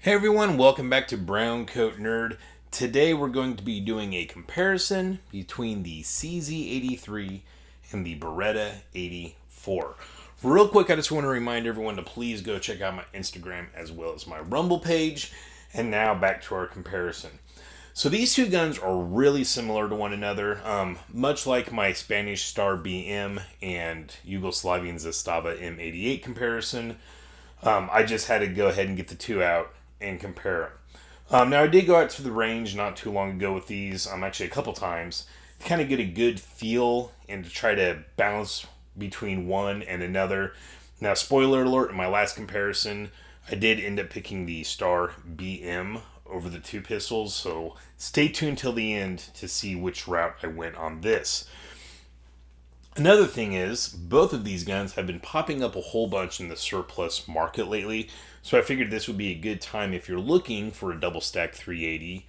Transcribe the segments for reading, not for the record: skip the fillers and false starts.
Hey everyone, welcome back to BrowncoatNerd. Today we're going to be doing a comparison between the CZ83 and the Beretta 84. Real quick, I just want to remind everyone to please go check out my Instagram as well as my Rumble page. And now back to our comparison. So these two guns are really similar to one another, much like my Spanish Star BM and Yugoslavian Zastava M88 comparison. I just had to go ahead and get the two out and compare them. Now, I did go out to the range not too long ago with these, actually a couple times, to kind of get a good feel and to try to balance between one and another. Now, spoiler alert, in my last comparison, I did end up picking the Star BM over the two pistols, so stay tuned till the end to see which route I went on this. Another thing is, both of these guns have been popping up a whole bunch in the surplus market lately, so I figured this would be a good time if you're looking for a double stack 380,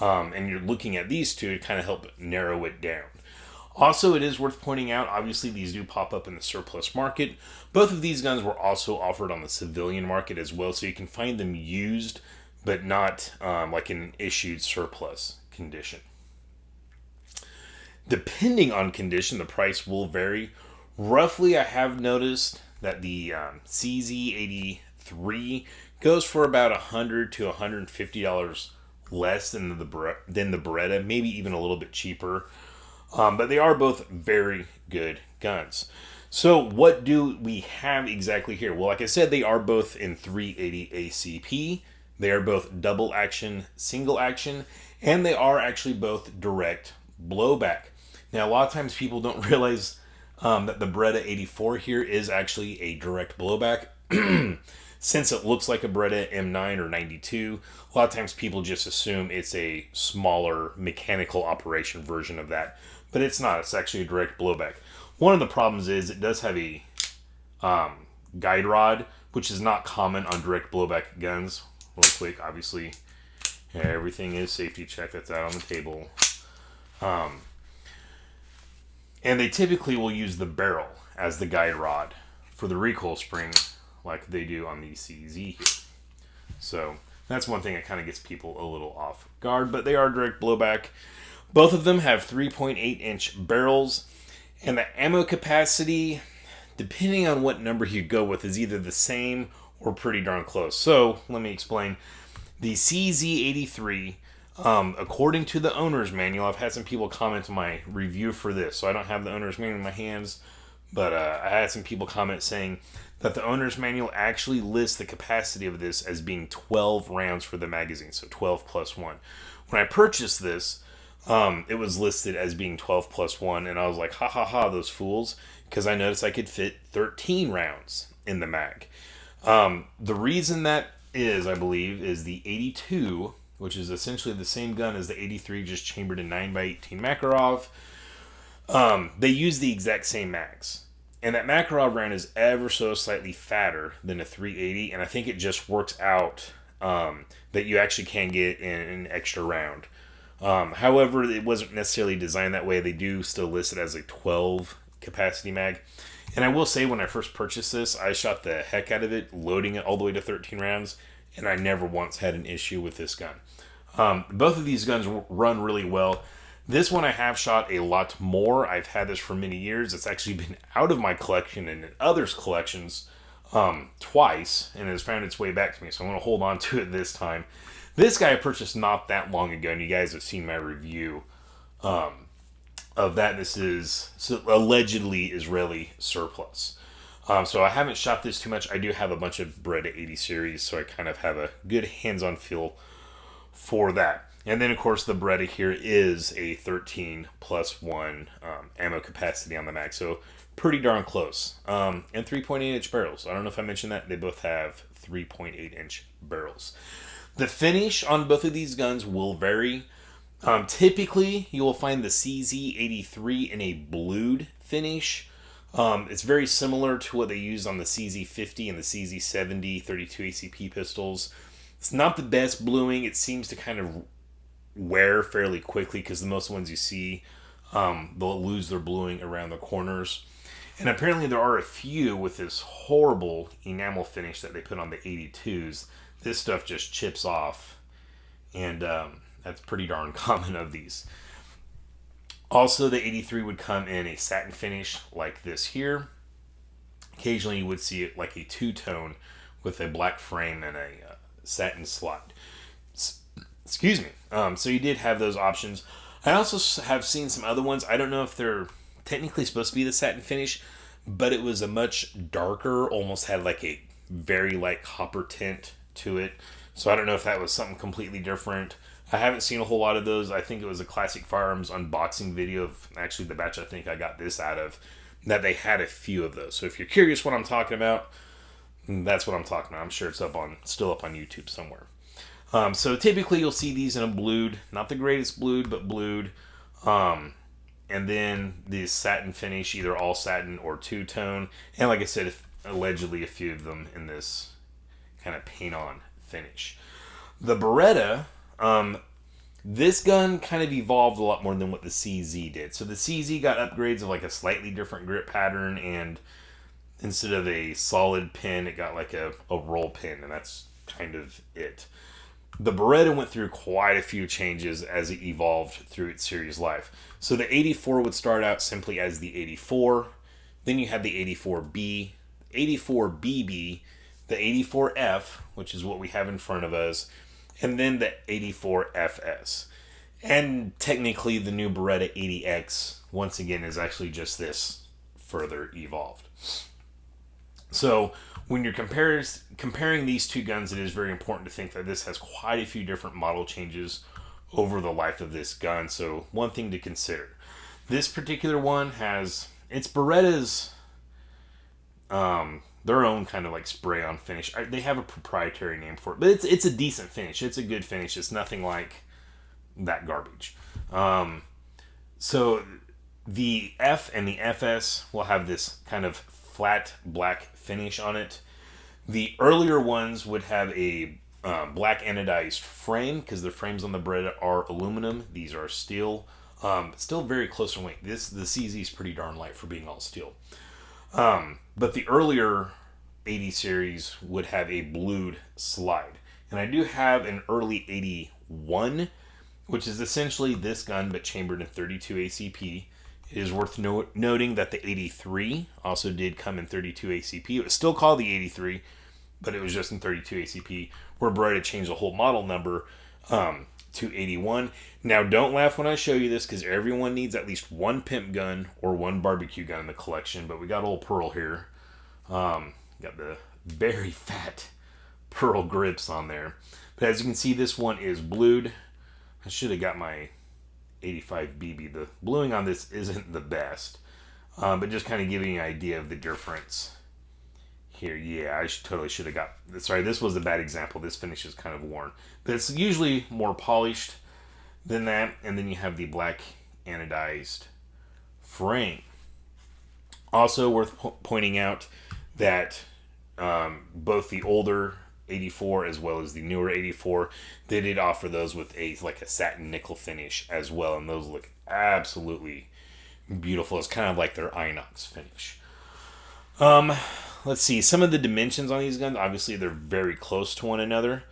and you're looking at these two to kind of help narrow it down. Also, it is worth pointing out, obviously these do pop up in the surplus market. Both of these guns were also offered on the civilian market as well, so you can find them used, but not like in an issued surplus condition. Depending on condition, the price will vary. Roughly, I have noticed that the CZ83 goes for about $100 to $150 less than the Beretta, maybe even a little bit cheaper. But they are both very good guns. So what do we have exactly here? Well, like I said, they are both in 380 ACP. They are both double action, single action, and they are actually both direct blowback. Now, a lot of times people don't realize that the Beretta 84 here is actually a direct blowback. Since it looks like a Beretta M9 or 92, a lot of times people just assume it's a smaller mechanical operation version of that. But it's not. It's actually a direct blowback. One of the problems is it does have a guide rod, which is not common on direct blowback guns. Real quick, obviously, everything is safety check. That's out on the table. And they typically will use the barrel as the guide rod for the recoil spring like they do on the CZ here. So that's one thing that kind of gets people a little off guard, but they are direct blowback. Both of them have 3.8-inch barrels, and the ammo capacity, depending on what number you go with, is either the same or pretty darn close. So let me explain. The CZ83, according to the owner's manual, I've had some people comment on my review for this, so I don't have the owner's manual in my hands, but I had some people comment saying that the owner's manual actually lists the capacity of this as being 12 rounds for the magazine, so 12 plus 1. When I purchased this, it was listed as being 12 plus 1, and I was like, ha ha ha, those fools, because I noticed I could fit 13 rounds in the mag. The reason that is, I believe, is the 82, which is essentially the same gun as the 83, just chambered in 9x18 Makarov. They use the exact same mags. And that Makarov round is ever so slightly fatter than a 380, and I think it just works out that you actually can get in an extra round. However, it wasn't necessarily designed that way. They do still list it as a 12 capacity mag. And I will say, when I first purchased this, I shot the heck out of it, loading it all the way to 13 rounds, and I never once had an issue with this gun. Both of these guns run really well. This one I have shot a lot more. I've had this for many years. It's actually been out of my collection and in others' collections twice, and has found its way back to me, so I'm going to hold on to it this time. This guy I purchased not that long ago, and you guys have seen my review of that. This is allegedly Israeli surplus. So I haven't shot this too much. I do have a bunch of Beretta 80 series, so I kind of have a good hands-on feel for that. And then, of course, the Beretta here is a 13 plus 1 ammo capacity on the mag, so pretty darn close. And 3.8-inch barrels. I don't know if I mentioned that. They both have 3.8-inch barrels. The finish on both of these guns will vary. Typically, you will find the CZ83 in a blued finish. It's very similar to what they use on the CZ50 and the CZ70 32 ACP pistols. It's not the best bluing. It seems to kind of wear fairly quickly because the most ones you see, they'll lose their bluing around the corners. And apparently there are a few with this horrible enamel finish that they put on the 82s. This stuff just chips off, and that's pretty darn common of these. Also, the 83 would come in a satin finish like this here. Occasionally you would see it like a two-tone with a black frame and a satin slide. Excuse me. So you did have those options. I also have seen some other ones. I don't know if they're technically supposed to be the satin finish, but it was a much darker, almost had like a very light copper tint to it. So I don't know if that was something completely different. I haven't seen a whole lot of those. I think it was a Classic Firearms unboxing video of actually the batch I think I got this out of, that they had a few of those. So if you're curious what I'm talking about, that's what I'm talking about. I'm sure it's still up on YouTube somewhere. So typically you'll see these in a blued, not the greatest blued, but blued. And then the satin finish, either all satin or two-tone. And like I said, allegedly a few of them in this kind of paint-on finish. The Beretta, this gun kind of evolved a lot more than what the CZ did. So the CZ got upgrades of like a slightly different grip pattern, and instead of a solid pin, it got like a roll pin, and that's kind of it. The Beretta went through quite a few changes as it evolved through its series life. So the 84 would start out simply as the 84. Then you had the 84B, 84BB, the 84F, which is what we have in front of us, and then the 84FS. And technically the new Beretta 80X, once again, is actually just this further evolved. So when you're comparing these two guns, it is very important to think that this has quite a few different model changes over the life of this gun. So one thing to consider. This particular one has, it's Beretta's, their own kind of like spray-on finish. They have a proprietary name for it, but it's a decent finish. It's a good finish. It's nothing like that garbage. So the F and the FS will have this kind of flat black finish on it. The earlier ones would have a black anodized frame, because the frames on the Beretta are aluminum. These are steel. Still very close in weight. The CZ is pretty darn light for being all steel. But the earlier 80 series would have a blued slide. And I do have an early 81, which is essentially this gun but chambered in 32 ACP. It is worth noting that the 83 also did come in 32 ACP. It was still called the 83, but it was just in 32 ACP, where Beretta changed the whole model number to 81. Now, don't laugh when I show you this, because everyone needs at least one pimp gun or one barbecue gun in the collection, but we got old Pearl here. Got the very fat Pearl grips on there. But as you can see, this one is blued. I should have got my 85 BB. The bluing on this isn't the best, but just kind of giving you an idea of the difference here. Yeah, I totally should have got, sorry, this was a bad example. This finish is kind of worn, but it's usually more polished than that. And then you have the black anodized frame. Also worth pointing out that both the older 84 as well as the newer 84, they did offer those with a satin nickel finish as well, and those look absolutely beautiful. It's kind of like their Inox finish. Let's see some of the dimensions on these guns. Obviously they're very close to one another.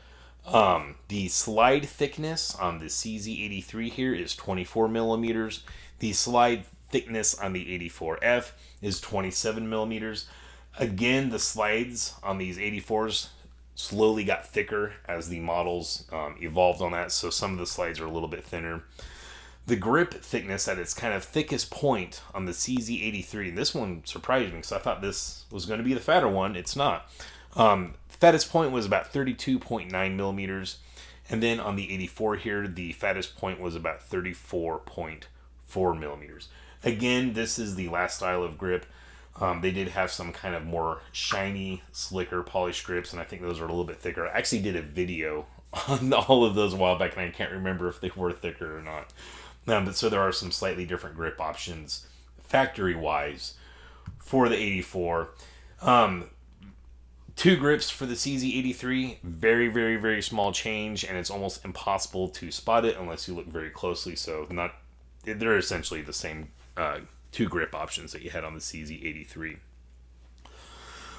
The slide thickness on the CZ83 here is 24 millimeters. The slide thickness on the 84F is 27 millimeters. Again, the slides on these 84s slowly got thicker as the models evolved on that, so some of the slides are a little bit thinner. The grip thickness at its kind of thickest point on the CZ83, and this one surprised me because I thought this was going to be the fatter one. It's not. Fattest point was about 32.9 millimeters, and then on the 84 here, the fattest point was about 34.4 millimeters. Again, this is the last style of grip. They did have some kind of more shiny, slicker, polished grips, and I think those are a little bit thicker. I actually did a video on all of those a while back, and I can't remember if they were thicker or not. But so there are some slightly different grip options, factory-wise, for the 84. Two grips for the CZ83, very, very, very small change, and it's almost impossible to spot it unless you look very closely. So they're essentially the same two grip options that you had on the CZ83.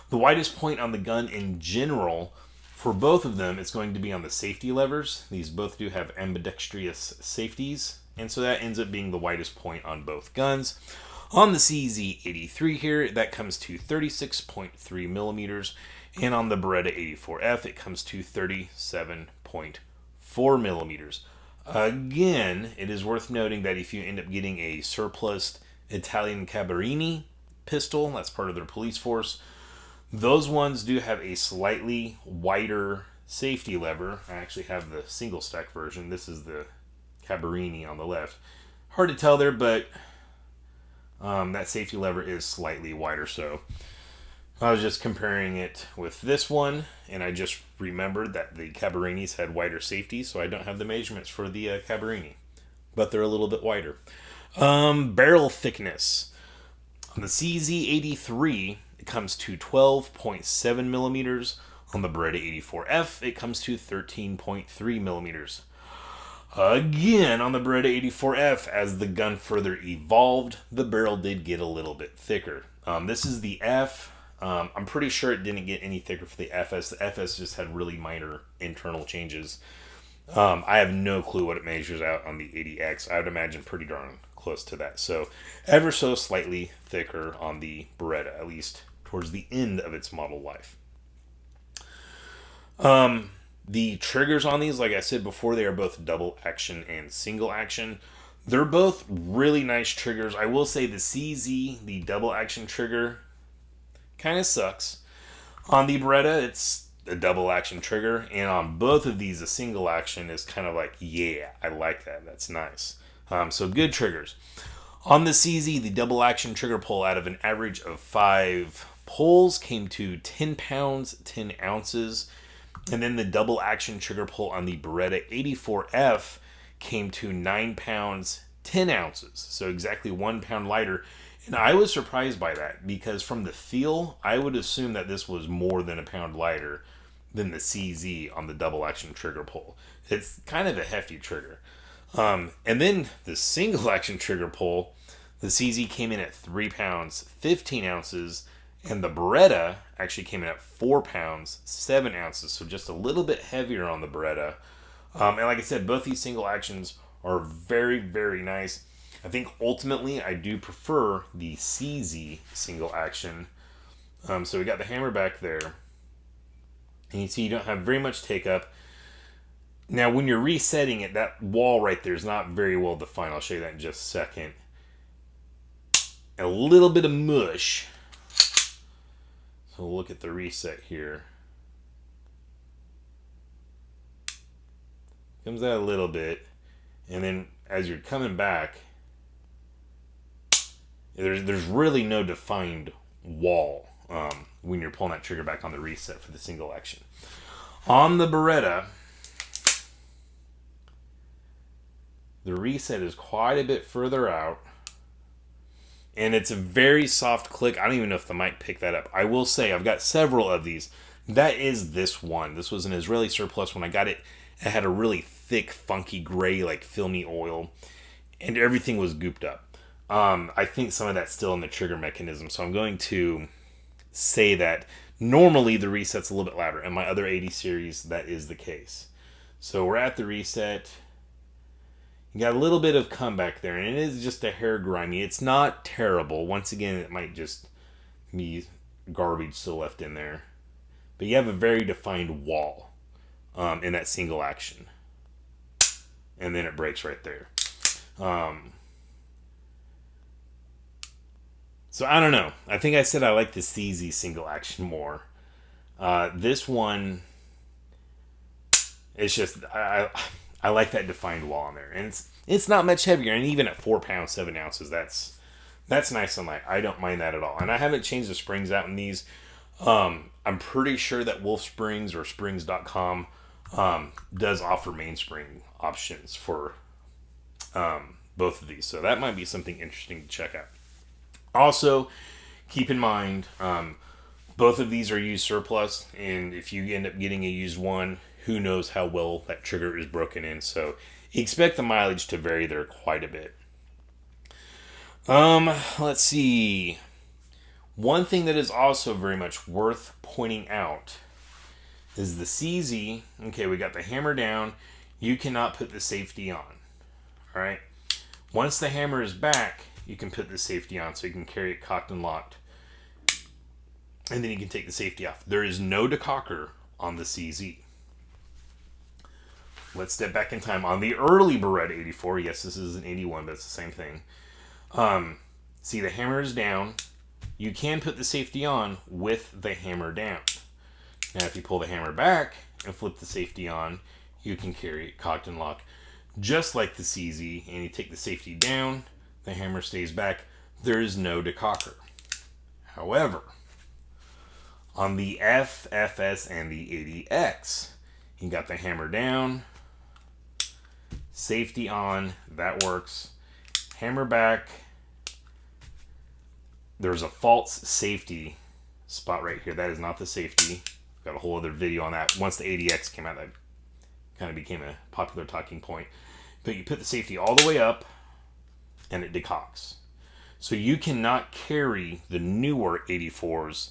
The widest point on the gun in general, for both of them, it's going to be on the safety levers. These both do have ambidextrous safeties, and so that ends up being the widest point on both guns. On the CZ83 here, that comes to 36.3 millimeters, and on the Beretta 84F, it comes to 37.4 millimeters. Again, it is worth noting that if you end up getting a surplus Italian Carabinieri pistol, that's part of their police force, those ones do have a slightly wider safety lever. I actually have the single stack version. This is the Carabinieri on the left. Hard to tell there, but that safety lever is slightly wider. So I was just comparing it with this one, and I just remembered that the Carabinieris had wider safety, so I don't have the measurements for the Carabinieri, but they're a little bit wider. Barrel thickness. On the CZ83, it comes to 12.7 millimeters. On the Beretta 84F, it comes to 13.3 millimeters. Again, on the Beretta 84F, as the gun further evolved, the barrel did get a little bit thicker. This is the F. I'm pretty sure it didn't get any thicker for the FS. The FS just had really minor internal changes. I have no clue what it measures out on the 80X. I would imagine pretty darn close to that. So ever so slightly thicker on the Beretta, at least towards the end of its model life. The triggers on these, like I said before, they are both double action and single action. They're both really nice triggers. I will say the CZ, the double action trigger, kind of sucks. On the Beretta, it's a double action trigger, and on both of these, a single action is kind of like, yeah, I like that. That's nice. So good triggers. On the CZ, the double action trigger pull out of an average of 5 pulls came to 10 pounds, 10 ounces. And then the double action trigger pull on the Beretta 84F came to 9 pounds, 10 ounces. So exactly 1 pound lighter. And I was surprised by that because from the feel, I would assume that this was more than a pound lighter than the CZ on the double action trigger pull. It's kind of a hefty trigger. And then the single action trigger pull, the CZ came in at 3 pounds, 15 ounces, and the Beretta actually came in at 4 pounds, 7 ounces, so just a little bit heavier on the Beretta. And like I said, both these single actions are very, very nice. I think ultimately I do prefer the CZ single action. So we got the hammer back there. And you see you don't have very much take up. Now when you're resetting it, that wall right there is not very well defined. I'll show you that in just a second. A little bit of mush. So we'll look at the reset here. Comes out a little bit. And then as you're coming back, there's really no defined wall when you're pulling that trigger back on the reset for the single action. On the Beretta, the reset is quite a bit further out. And it's a very soft click. I don't even know if the mic picked that up. I will say I've got several of these. That is this one. This was an Israeli surplus. When I got it, it had a really thick, funky gray, like filmy oil. And everything was gooped up. I think some of that's still in the trigger mechanism. So I'm going to say that normally the reset's a little bit louder. In my other 80 series, that is the case. So we're at the reset. You got a little bit of comeback there, and it is just a hair grimy. It's not terrible. Once again, it might just be garbage still left in there. But you have a very defined wall in that single action. And then it breaks right there. So I don't know. I think I said I like the CZ single action more. This one, it's just... I like that defined wall on there. And it's not much heavier. And even at 4 pounds, 7 ounces, that's nice and light. I don't mind that at all. And I haven't changed the springs out in these. I'm pretty sure that Wolf Springs or Springs.com does offer mainspring options for both of these. So that might be something interesting to check out. Also, keep in mind, both of these are used surplus. And if you end up getting a used one, who knows how well that trigger is broken in. So expect the mileage to vary there quite a bit. Let's see. One thing that is also very much worth pointing out is the CZ. Okay, we got the hammer down. You cannot put the safety on. All right. Once the hammer is back, you can put the safety on, so you can carry it cocked and locked. And then you can take the safety off. There is no decocker on the CZ. Let's step back in time. On the early Beretta 84, yes, this is an 81, but it's the same thing. See, the hammer is down. You can put the safety on with the hammer down. Now, if you pull the hammer back and flip the safety on, you can carry it cocked and locked, just like the CZ. And you take the safety down, the hammer stays back. There is no decocker. However, on the F, FS, and the 80X, you got the hammer down, safety on, that works. Hammer back. There's a false safety spot right here. That is not the safety. Got a whole other video on that. Once the 80X came out, that kind of became a popular talking point. But you put the safety all the way up, and it decocks. So you cannot carry the newer 84s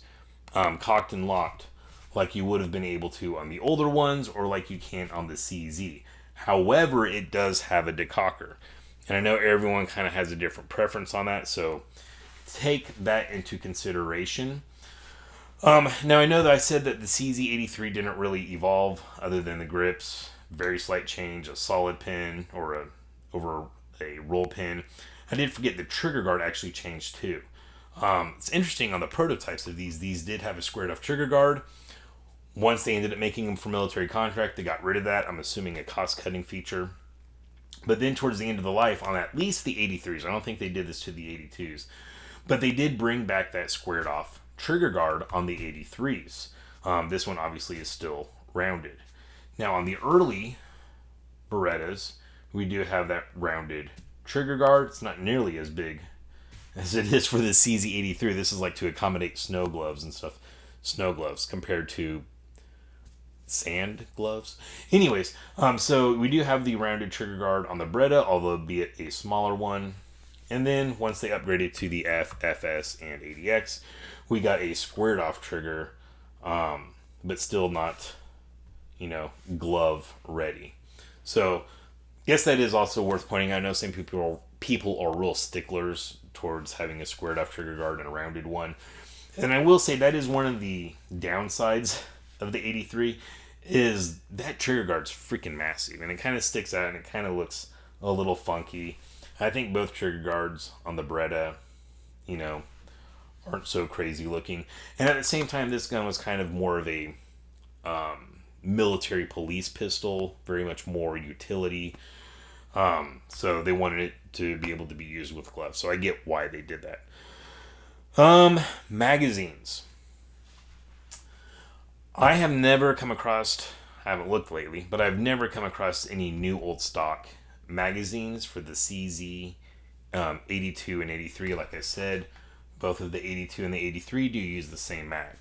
cocked and locked like you would have been able to on the older ones, or like you can on the CZ. However, it does have a decocker. And I know everyone kind of has a different preference on that, so take that into consideration. Now, I know that I said that the CZ83 didn't really evolve other than the grips, very slight change, a solid pin or over a roll pin. I did forget the trigger guard actually changed too. It's interesting, on the prototypes of these did have a squared off trigger guard. Once they ended up making them for military contract, they got rid of that. I'm assuming a cost-cutting feature. But then towards the end of the life, on at least the 83s, I don't think they did this to the 82s, but they did bring back that squared off trigger guard on the 83s. This one obviously is still rounded. Now on the early Berettas, we do have that rounded trigger guard. It's not nearly as big as it is for the CZ83. This is like to accommodate snow gloves and stuff. Snow gloves compared to sand gloves. Anyways, so we do have the rounded trigger guard on the Beretta, although be it a smaller one. And then once they upgraded to the F, FS, and 80X, we got a squared off trigger, but still not, glove ready. So, guess that is also worth pointing out. I know some people are real sticklers towards having a squared off trigger guard and a rounded one. And I will say that is one of the downsides of the 83, is that trigger guard's freaking massive. And it kind of sticks out and it kind of looks a little funky. I think both trigger guards on the Beretta, aren't so crazy looking. And at the same time, this gun was kind of more of a military police pistol, very much more utility. So they wanted it to be able to be used with gloves. So I get why they did that. Magazines. I have never come across, I haven't looked lately, but I've never come across any new old stock magazines for the CZ 82 and 83. Like I said, both of the 82 and the 83 do use the same mag.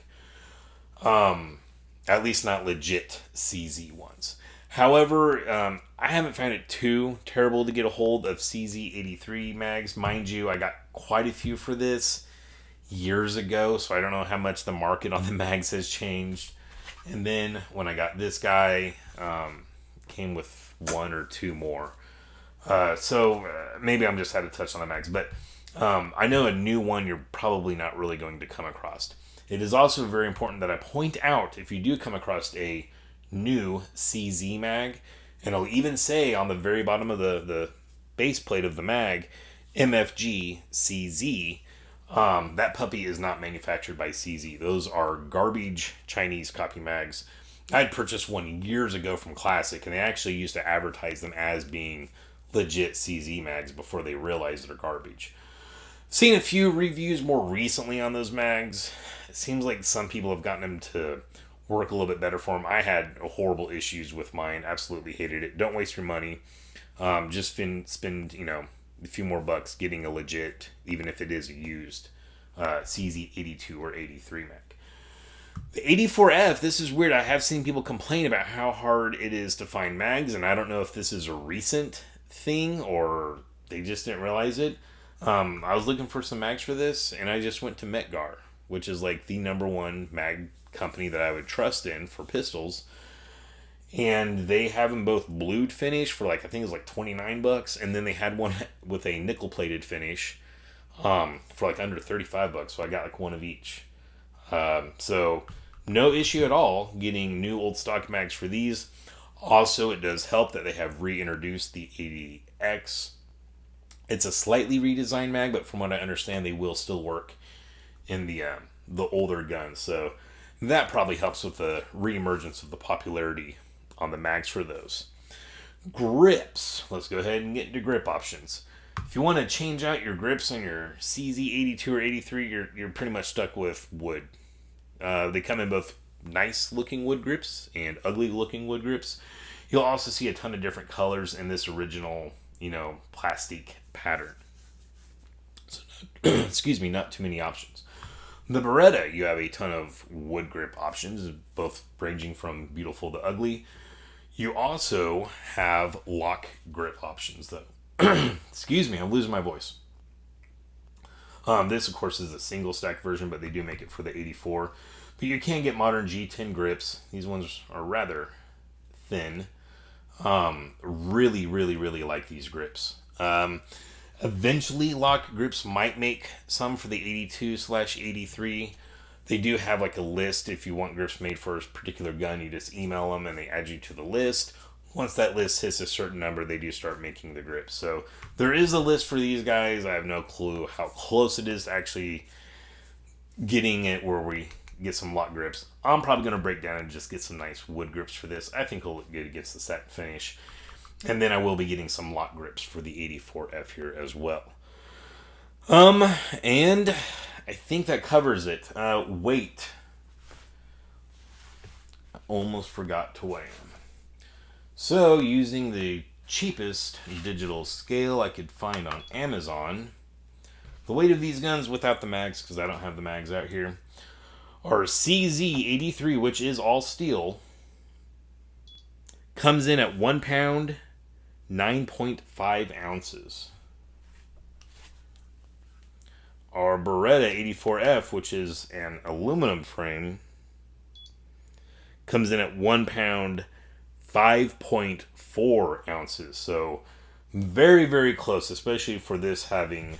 At least not legit CZ ones. However, I haven't found it too terrible to get a hold of CZ 83 mags. Mind you, I got quite a few for this years ago, so I don't know how much the market on the mags has changed. And then when I got this guy, came with one or two more. So maybe I'm just out of touch on the mags, but I know a new one you're probably not really going to come across. It is also very important that I point out, if you do come across a new CZ mag, and I'll even say on the very bottom of the base plate of the mag, MFG CZ, that puppy is not manufactured by CZ. Those are garbage Chinese copy mags. I'd purchased one years ago from Classic, and they actually used to advertise them as being legit CZ mags before they realized they're garbage. Seen a few reviews more recently on those mags. It seems like some people have gotten them to work a little bit better for them. I had horrible issues with mine. Absolutely hated it. Don't waste your money. Just spend a few more bucks getting a legit, even if it is a used CZ 82 or 83 mag. The 84F, this is weird. I have seen people complain about how hard it is to find mags, and I don't know if this is a recent thing or they just didn't realize it. I was looking for some mags for this, and I just went to Metgar, which is like the number one mag company that I would trust in for pistols. And they have them both blued finish for like, I think it was like $29, and then they had one with a nickel plated finish for like under $35. So I got like one of each. So no issue at all getting new old stock mags for these. Also, it does help that they have reintroduced the 80X. It's a slightly redesigned mag, but from what I understand, they will still work in the older guns. So that probably helps with the reemergence of the popularity on the mags for those. Grips. Let's go ahead and get into grip options. If you want to change out your grips on your CZ82 or 83, you're pretty much stuck with wood. They come in both nice looking wood grips and ugly looking wood grips. You'll also see a ton of different colors in this original, plastic pattern. So, excuse me, not too many options. The Beretta, you have a ton of wood grip options, both ranging from beautiful to ugly. You also have lock grip options, though. Excuse me, I'm losing my voice. This, of course, is a single stack version, but they do make it for the 84. But you can get modern G10 grips. These ones are rather thin. Really, really, really like these grips. Eventually, lock grips might make some for the 82/83. They do have like a list. If you want grips made for a particular gun, you just email them and they add you to the list. Once that list hits a certain number, they do start making the grips. So there is a list for these guys. I have no clue how close it is to actually getting it where we get some lock grips. I'm probably going to break down and just get some nice wood grips for this. I think it'll look good against the satin finish. And then I will be getting some lock grips for the 84F here as well. And I think that covers it. Weight. I almost forgot to weigh them. So, using the cheapest digital scale I could find on Amazon, the weight of these guns without the mags, because I don't have the mags out here, are CZ83, which is all steel, comes in at 1 pound, 9.5 ounces. Our Beretta 84F, which is an aluminum frame, comes in at 1 pound, 5.4 ounces. So very, very close, especially for this having,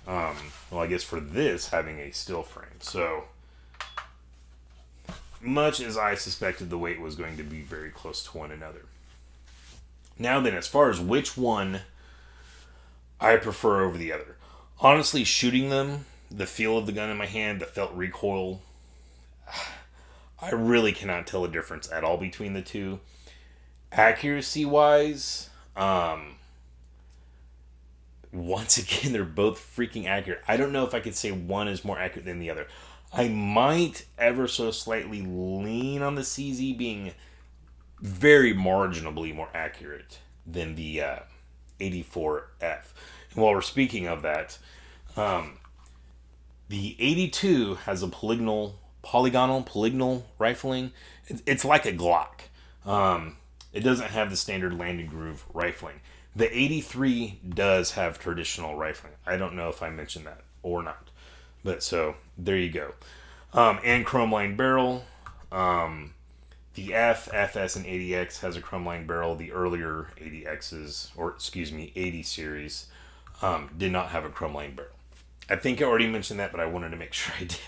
I guess for this having a steel frame. So much as I suspected the weight was going to be very close to one another. Now then, as far as which one I prefer over the other. Honestly, shooting them, the feel of the gun in my hand, the felt recoil, I really cannot tell a difference at all between the two. Accuracy-wise, once again, they're both freaking accurate. I don't know if I could say one is more accurate than the other. I might ever so slightly lean on the CZ being very marginally more accurate than the 84F. And while we're speaking of that, the 82 has a polygonal rifling. It's like a Glock. It doesn't have the standard landing groove rifling. The 83 does have traditional rifling. I don't know if I mentioned that or not. But so, there you go. And chrome line barrel. The FS, and 80X has a chrome line barrel. The earlier 80 series, did not have a chrome line barrel. I think I already mentioned that, but I wanted to make sure I did.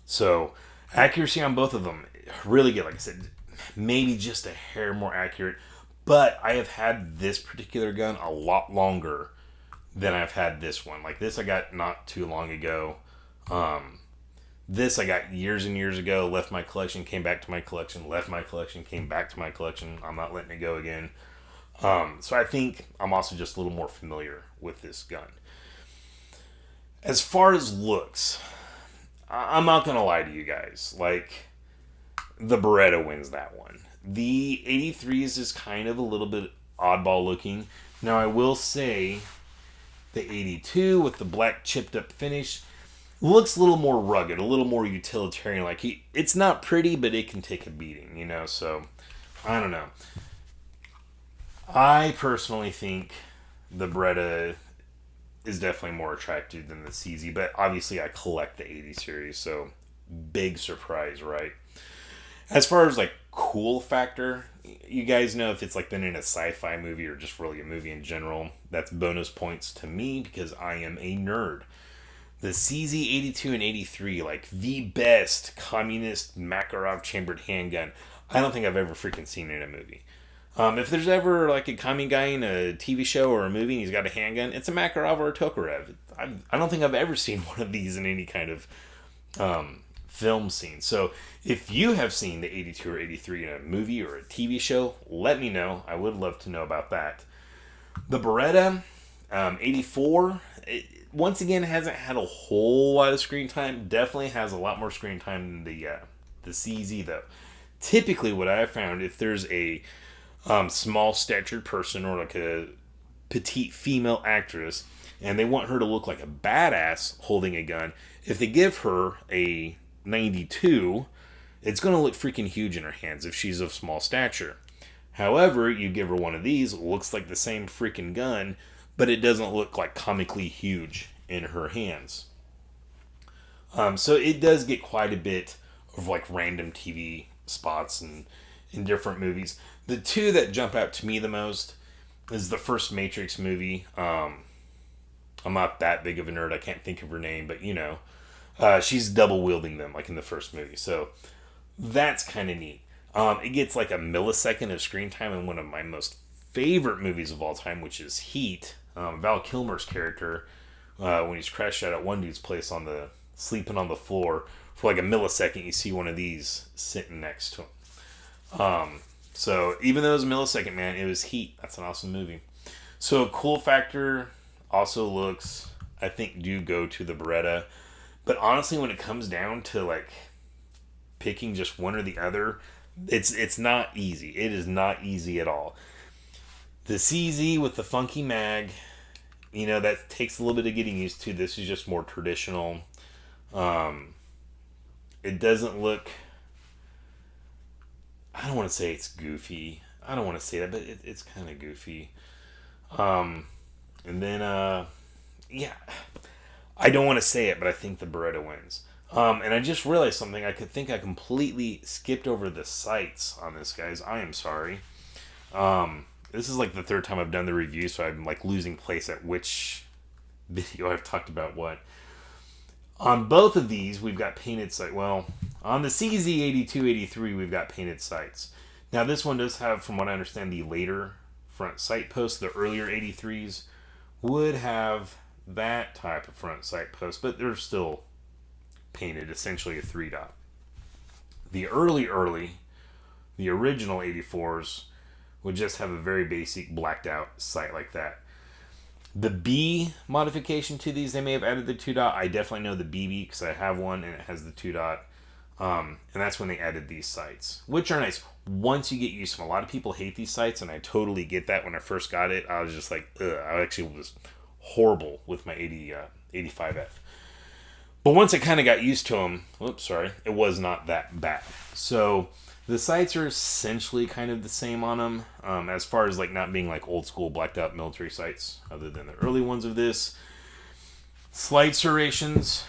So, accuracy on both of them, really good. Like I said, maybe just a hair more accurate. But I have had this particular gun a lot longer than I've had this one. Like this I got not too long ago. This I got years and years ago, left my collection, came back to my collection, left my collection, came back to my collection. I'm not letting it go again. So I think I'm also just a little more familiar with this gun. As far as looks, I'm not going to lie to you guys. Like, the Beretta wins that one. The 83s is kind of a little bit oddball looking. Now, I will say the 82 with the black chipped up finish looks a little more rugged, a little more utilitarian. Like, it's not pretty, but it can take a beating, so I don't know. I personally think the Beretta is definitely more attractive than the CZ, but obviously I collect the 80 series, so big surprise, right? As far as like cool factor, you guys know if it's like been in a sci-fi movie or just really a movie in general, that's bonus points to me because I am a nerd. The CZ-82 and 83, like the best communist Makarov chambered handgun, I don't think I've ever freaking seen in a movie. If there's ever like a commie guy in a TV show or a movie and he's got a handgun, it's a Makarov or a Tokarev. I don't think I've ever seen one of these in any kind of film scene. So if you have seen the 82 or 83 in a movie or a TV show, let me know. I would love to know about that. The Beretta 84, once again, hasn't had a whole lot of screen time. Definitely has a lot more screen time than the CZ though. Typically what I have found, if there's a small statured person or like a petite female actress and they want her to look like a badass holding a gun, if they give her a 92, it's going to look freaking huge in her hands if she's of small stature. However, you give her one of these, it looks like the same freaking gun, but it doesn't look like comically huge in her hands. So it does get quite a bit of like random TV spots and in different movies. The two that jump out to me the most is the first Matrix movie. I'm not that big of a nerd. I can't think of her name, but you know, she's double wielding them like in the first movie. So that's kind of neat. It gets like a millisecond of screen time in one of my most favorite movies of all time, which is Heat. Val Kilmer's character, when he's crashed out at one dude's place sleeping on the floor for like a millisecond, you see one of these sitting next to him. So even though it was a millisecond, man, it was Heat. That's an awesome movie. So cool factor also looks, I think, do go to the Beretta. But honestly, when it comes down to like picking just one or the other, it's not easy. It is not easy at all. The CZ with the funky mag, you know, that takes a little bit of getting used to. This is just more traditional. It doesn't look, I don't want to say it's goofy. I don't want to say that, but it's kind of goofy. And then, yeah, I don't want to say it, but I think the Beretta wins. And I just realized something. I completely skipped over the sights on this, guys. I am sorry. This is like the third time I've done the review, so I'm like losing place at which video I've talked about what. On both of these, we've got painted sights. Well, on the CZ-82-83, we've got painted sights. Now, this one does have, from what I understand, the later front sight post. The earlier 83s would have that type of front sight post, but they're still painted, essentially a 3-dot. The the original 84s would just have a very basic blacked out sight like that. The B modification to these, they may have added the 2-dot. I definitely know the BB because I have one and it has the 2-dot. And that's when they added these sights, which are nice once you get used to them. A lot of people hate these sights, and I totally get that. When I first got it, I was just like, ugh. I actually was horrible with my 85F. But once I kind of got used to them, it was not that bad. So the sights are essentially kind of the same on them, as far as like not being like old school blacked out military sights, other than the early ones of this. Slide serrations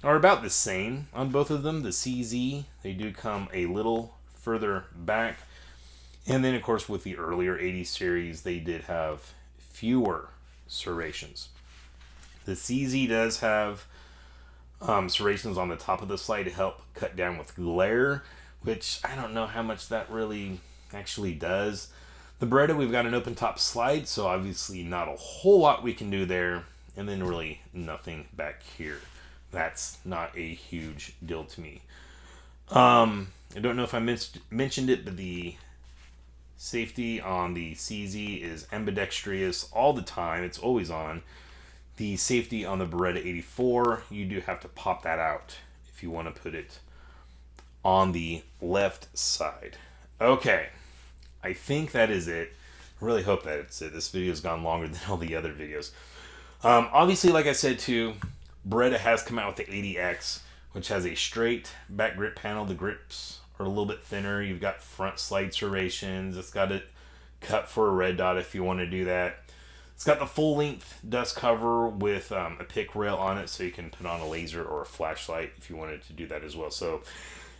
are about the same on both of them. The CZ, they do come a little further back. And then, of course, with the earlier 80 series, they did have fewer serrations. The CZ does have serrations on the top of the slide to help cut down with glare, which I don't know how much that really actually does. The Beretta, we've got an open top slide, so obviously not a whole lot we can do there. And then really nothing back here. That's not a huge deal to me. I don't know if I mentioned it, but the safety on the CZ is ambidextrous all the time. It's always on. The safety on the Beretta 84, you do have to pop that out if you want to put it on the left side. Okay, I think that is it. I really hope that it's it. This video has gone longer than all the other videos. Obviously, like I said too, Beretta has come out with the 80X, which has a straight back grip panel. The grips are a little bit thinner. You've got front slide serrations. It's got it cut for a red dot if you want to do that. It's got the full-length dust cover with a pick rail on it, so you can put on a laser or a flashlight if you wanted to do that as well. So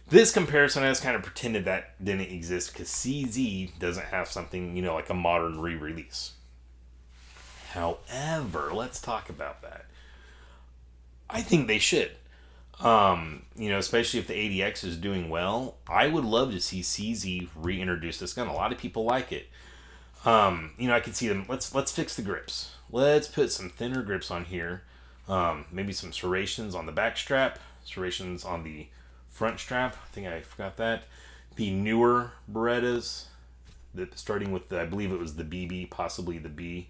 this comparison, I just kind of pretended that didn't exist because CZ doesn't have something, like a modern re-release. However, let's talk about that. I think they should. Especially if the ADX is doing well, I would love to see CZ reintroduce this gun. A lot of people like it. I can see them. Let's fix the grips. Let's put some thinner grips on here. Maybe some serrations on the back strap, serrations on the front strap. I think I forgot that. The newer Berettas, starting with I believe it was the BB, possibly the B.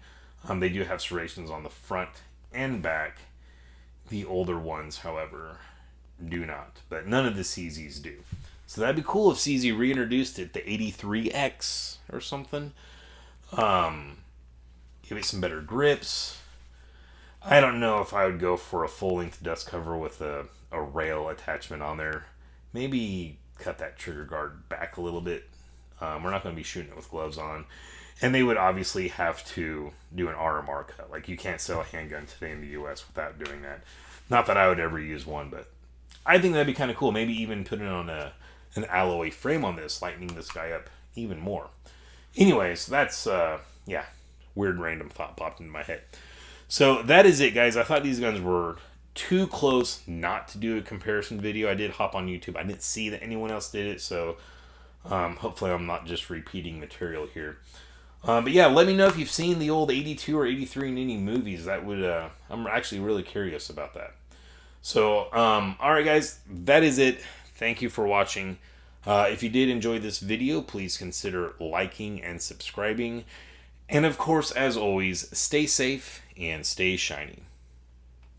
They do have serrations on the front and back. The older ones, however, do not. But none of the CZs do. So that'd be cool if CZ reintroduced it, the 83X or something. Give it some better grips. I don't know if I would go for a full-length dust cover with a rail attachment on there. Maybe cut that trigger guard back a little bit. We're not going to be shooting it with gloves on. And they would obviously have to do an RMR cut. Like, you can't sell a handgun today in the U.S. without doing that. Not that I would ever use one, but I think that'd be kind of cool. Maybe even putting on an alloy frame on this, lightening this guy up even more. Anyways, that's, weird random thought popped into my head. So that is it, guys. I thought these guns were too close not to do a comparison video. I did hop on YouTube. I didn't see that anyone else did it, so hopefully I'm not just repeating material here. But yeah, let me know if you've seen the old 82 or 83 in any movies. That would, I'm actually really curious about that. So, alright guys, that is it. Thank you for watching. If you did enjoy this video, please consider liking and subscribing. And of course, as always, stay safe and stay shiny.